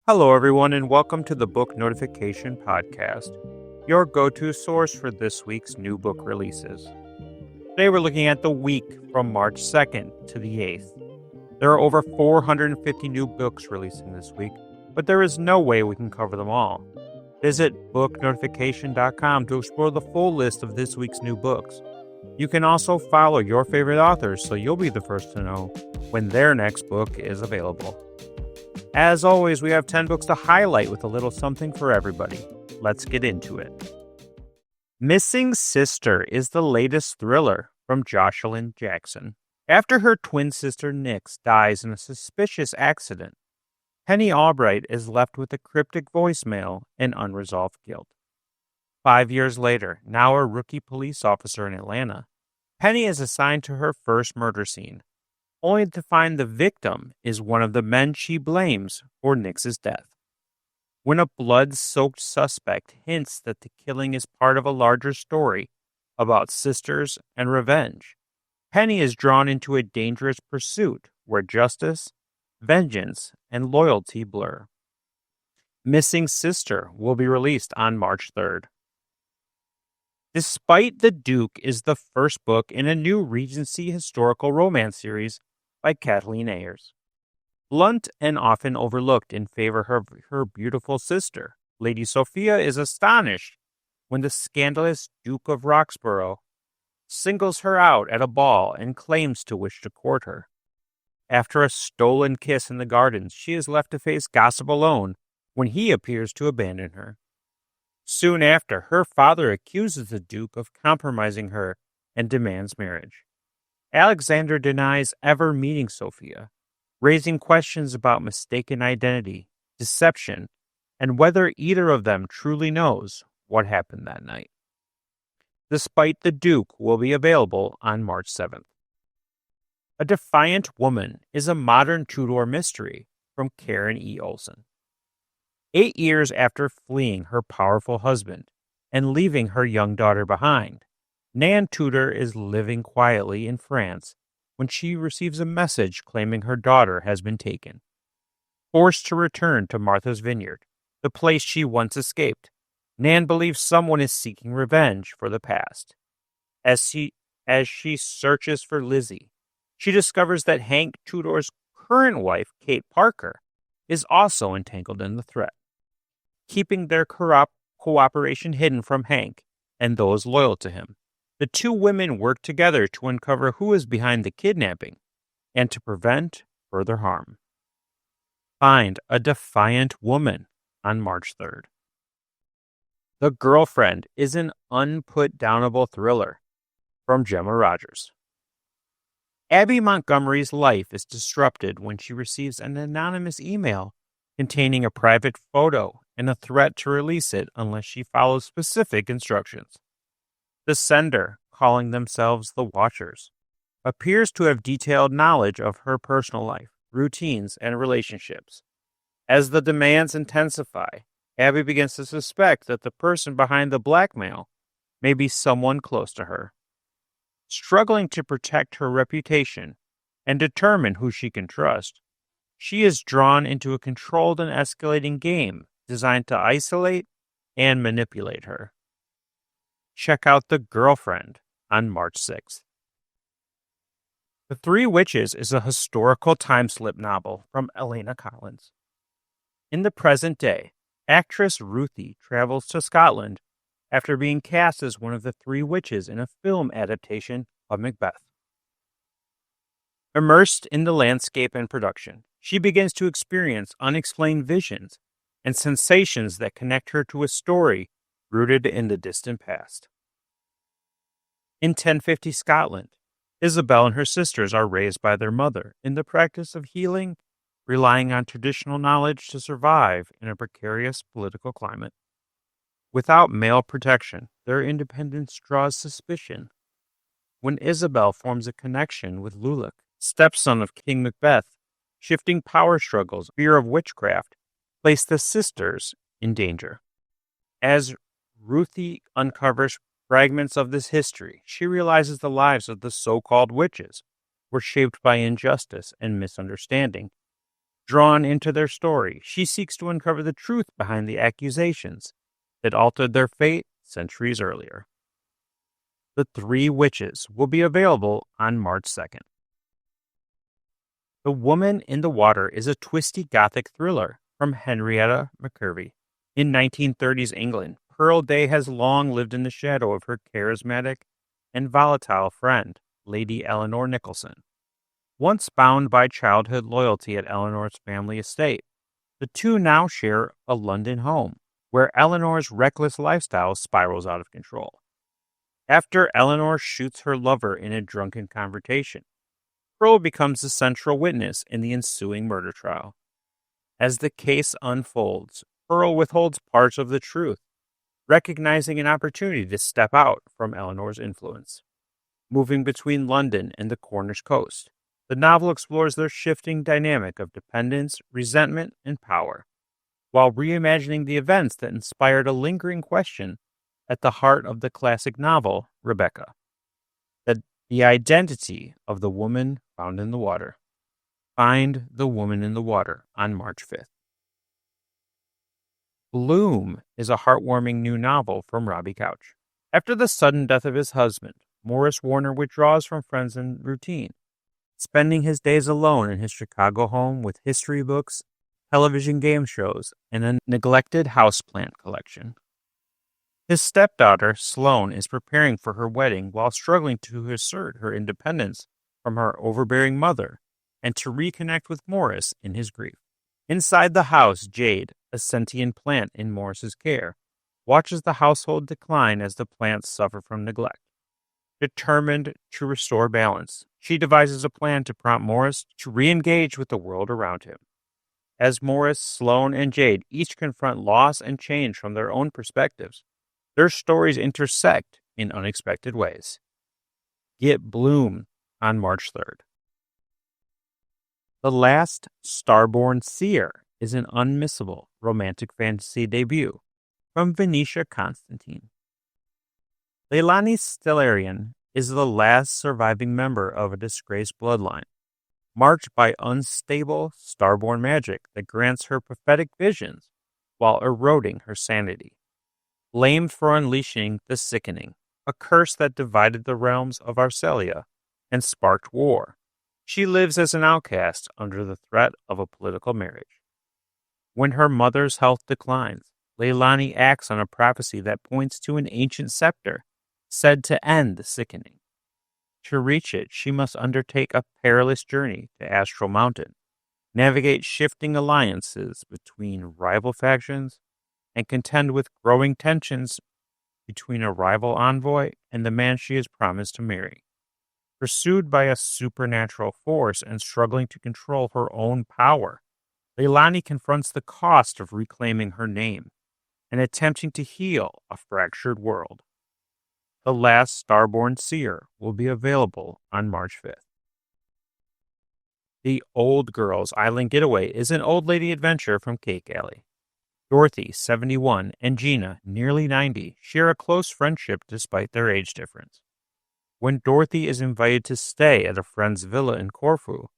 Hello, everyone, and welcome to the Book Notification Podcast, your go-to source for this week's new book releases. Today we're looking at the week from March 2nd to the 8th. There are over 450 new books releasing this week, but there is no way we can cover them all. Visit booknotification.com to explore the full list of this week's new books. You can also follow your favorite authors so you'll be the first to know when their next book is available. As always, we have 10 books to highlight with a little something for everybody. Let's get into it. Missing Sister is the latest thriller from Joshilyn Jackson. After her twin sister Nix dies in a suspicious accident, Penny Albright is left with a cryptic voicemail and unresolved guilt. 5 years later, now a rookie police officer in Atlanta, Penny is assigned to her first murder scene, only to find the victim is one of the men she blames for Nix's death. When a blood-soaked suspect hints that the killing is part of a larger story about sisters and revenge, Penny is drawn into a dangerous pursuit where justice, vengeance, and loyalty blur. Missing Sister will be released on March 3rd. Despite the Duke is the first book in a new Regency historical romance series by Kathleen Ayers. Blunt and often overlooked in favor of her beautiful sister, Lady Sophia is astonished when the scandalous Duke of Roxborough singles her out at a ball and claims to wish to court her. After a stolen kiss in the gardens, she is left to face gossip alone when he appears to abandon her. Soon after, her father accuses the Duke of compromising her and demands marriage. Alexander denies ever meeting Sophia, raising questions about mistaken identity, deception, and whether either of them truly knows what happened that night. Despite the Duke will be available on March 7th. A Defiant Woman is a modern Tudor mystery from Karen E. Olson. 8 years after fleeing her powerful husband and leaving her young daughter behind, Nan Tudor is living quietly in France when she receives a message claiming her daughter has been taken. Forced to return to Martha's Vineyard, the place she once escaped, Nan believes someone is seeking revenge for the past. As she searches for Lizzie, she discovers that Hank Tudor's current wife, Kate Parker, is also entangled in the threat. Keeping their cooperation hidden from Hank and those loyal to him, the two women work together to uncover who is behind the kidnapping and to prevent further harm. Find A Defiant Woman on March 3rd. The Girlfriend is an unput-downable thriller from Gemma Rogers. Abby Montgomery's life is disrupted when she receives an anonymous email containing a private photo and a threat to release it unless she follows specific instructions. The sender, calling themselves the Watchers, appears to have detailed knowledge of her personal life, routines, and relationships. As the demands intensify, Abby begins to suspect that the person behind the blackmail may be someone close to her. Struggling to protect her reputation and determine who she can trust, she is drawn into a controlled and escalating game designed to isolate and manipulate her. Check out The Girlfriend on March 6th. The Three Witches is a historical time-slip novel from Elena. In the present day, actress Ruthie travels to Scotland after being cast as one of the three witches in a film adaptation of Macbeth. Immersed in the landscape and production, she begins to experience unexplained visions and sensations that connect her to a story rooted in the distant past. In 1050 Scotland, Isabel and her sisters are raised by their mother in the practice of healing, relying on traditional knowledge to survive in a precarious political climate. Without male protection, their independence draws suspicion. When Isabel forms a connection with Lulic, stepson of King Macbeth, shifting power struggles, fear of witchcraft, place the sisters in danger. As Ruthie uncovers fragments of this history, she realizes the lives of the so-called witches were shaped by injustice and misunderstanding, Drawn into their story, she seeks to uncover the truth behind the accusations that altered their fate centuries earlier. The Three Witches will be available on March 2nd. The Woman in the Water is a twisty gothic thriller from Henrietta McKervey. In 1930s England, Pearl Day has long lived in the shadow of her charismatic and volatile friend, Lady Eleanor Nicholson. Once bound by childhood loyalty at Eleanor's family estate, the two now share a London home, where Eleanor's reckless lifestyle spirals out of control. After Eleanor shoots her lover in a drunken confrontation, Pearl becomes the central witness in the ensuing murder trial. As the case unfolds, Pearl withholds parts of the truth, recognizing an opportunity to step out from Eleanor's influence. Moving between London and the Cornish coast, the novel explores their shifting dynamic of dependence, resentment, and power, while reimagining the events that inspired a lingering question at the heart of the classic novel, Rebecca: the identity of the woman found in the water. Find The Woman in the Water on March 5th. Bloom is a heartwarming new novel from Robbie Couch. After the sudden death of his husband, Morris Warner withdraws from friends and routine, spending his days alone in his Chicago home with history books, television game shows, and a neglected houseplant collection. His stepdaughter, Sloane, is preparing for her wedding while struggling to assert her independence from her overbearing mother and to reconnect with Morris in his grief. Inside the house, Jade, a sentient plant in Morris's care, watches the household decline as the plants suffer from neglect. Determined to restore balance, she devises a plan to prompt Morris to re-engage with the world around him. As Morris, Sloane, and Jade each confront loss and change from their own perspectives, their stories intersect in unexpected ways. Get Bloom on March 3rd. The Last Starborn Seer is an unmissable romantic fantasy debut from Venetia Constantine. Leilani Stellarian is the last surviving member of a disgraced bloodline, marked by unstable starborn magic that grants her prophetic visions while eroding her sanity. Blamed for unleashing the Sickening, a curse that divided the realms of Arcelia and sparked war, she lives as an outcast under the threat of a political marriage. When her mother's health declines, Leilani acts on a prophecy that points to an ancient scepter said to end the Sickening. To reach it, she must undertake a perilous journey to Astral Mountain, navigate shifting alliances between rival factions, and contend with growing tensions between a rival envoy and the man she is promised to marry. Pursued by a supernatural force and struggling to control her own power, Leilani confronts the cost of reclaiming her name and attempting to heal a fractured world. The Last Starborn Seer will be available on March 5th. The Old Girls Island Getaway is an old lady adventure from Galley. Dorothy, 71, and Gina, nearly 90, share a close friendship despite their age difference. When Dorothy is invited to stay at a friend's villa in Corfu,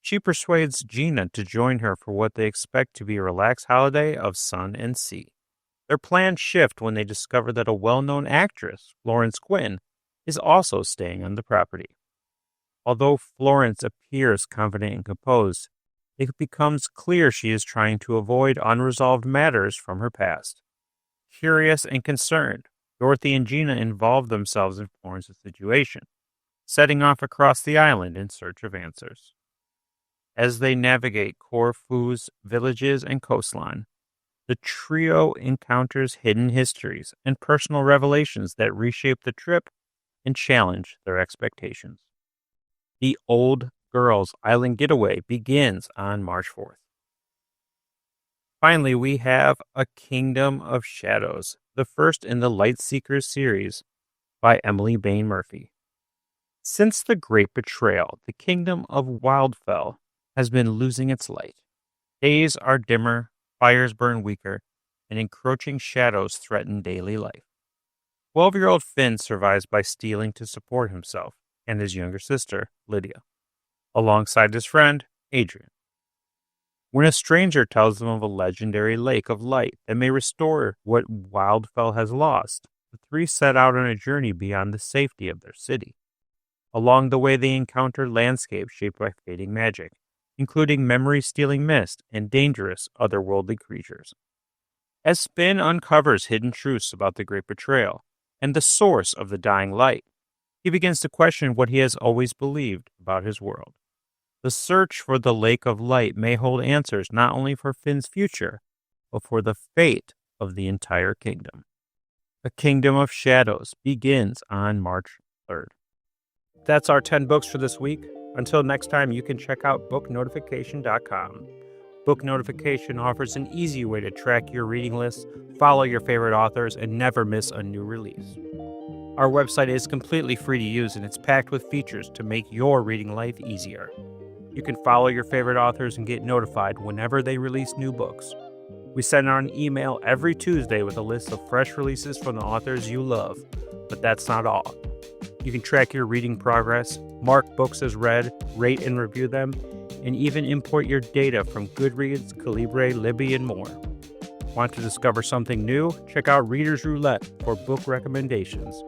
she persuades Gina to join her for what they expect to be a relaxed holiday of sun and sea. Their plans shift when they discover that a well-known actress, Florence Quinn, is also staying on the property. Although Florence appears confident and composed, it becomes clear she is trying to avoid unresolved matters from her past. Curious and concerned, Dorothy and Gina involve themselves in Florence's situation, setting off across the island in search of answers. As they navigate Corfu's villages and coastline, the trio encounters hidden histories and personal revelations that reshape the trip and challenge their expectations. The Old Girls Island Getaway begins on March 4th. Finally, we have A Kingdom of Shadows, the first in the Lightseekers series by Emily Bain Murphy. Since the Great Betrayal, the kingdom of Wildfell has been losing its light. Days are dimmer, fires burn weaker, and encroaching shadows threaten daily life. 12-year-old Finn survives by stealing to support himself and his younger sister, Lydia, alongside his friend, Adrian. when a stranger tells them of a legendary lake of light that may restore what Wildfell has lost. The three set out on a journey beyond the safety of their city. Along the way, they encounter landscapes shaped by fading magic, including memory-stealing mist and dangerous otherworldly creatures. As Spin uncovers hidden truths about the Great Betrayal and the source of the dying light, he begins to question what he has always believed about his world. The search for the Lake of Light may hold answers not only for Finn's future, but for the fate of the entire kingdom. The Kingdom of Shadows begins on March 3rd. That's our 10 books for this week. Until next time, you can check out booknotification.com. Book Notification offers an easy way to track your reading list, follow your favorite authors, and never miss a new release. Our website is completely free to use, and it's packed with features to make your reading life easier. You can follow your favorite authors and get notified whenever they release new books. We send out an email every Tuesday with a list of fresh releases from the authors you love, but that's not all. You can track your reading progress, mark books as read, rate and review them, and even import your data from Goodreads, Calibre, Libby, and more. Want to discover something new? Check out Reader's Roulette for book recommendations,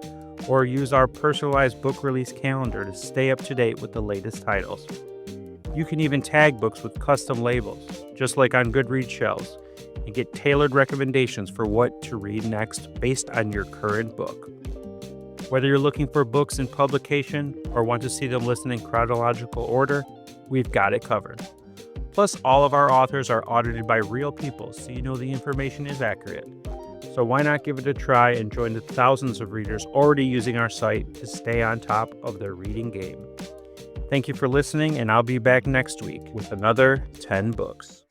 or use our personalized book release calendar to stay up to date with the latest titles. You can even tag books with custom labels, just like on Goodreads shelves, and get tailored recommendations for what to read next based on your current book. Whether you're looking for books in publication or want to see them listed in chronological order, we've got it covered. Plus, all of our authors are audited by real people, so you know the information is accurate. So why not give it a try and join the thousands of readers already using our site to stay on top of their reading game. Thank you for listening, and I'll be back next week with another 10 books.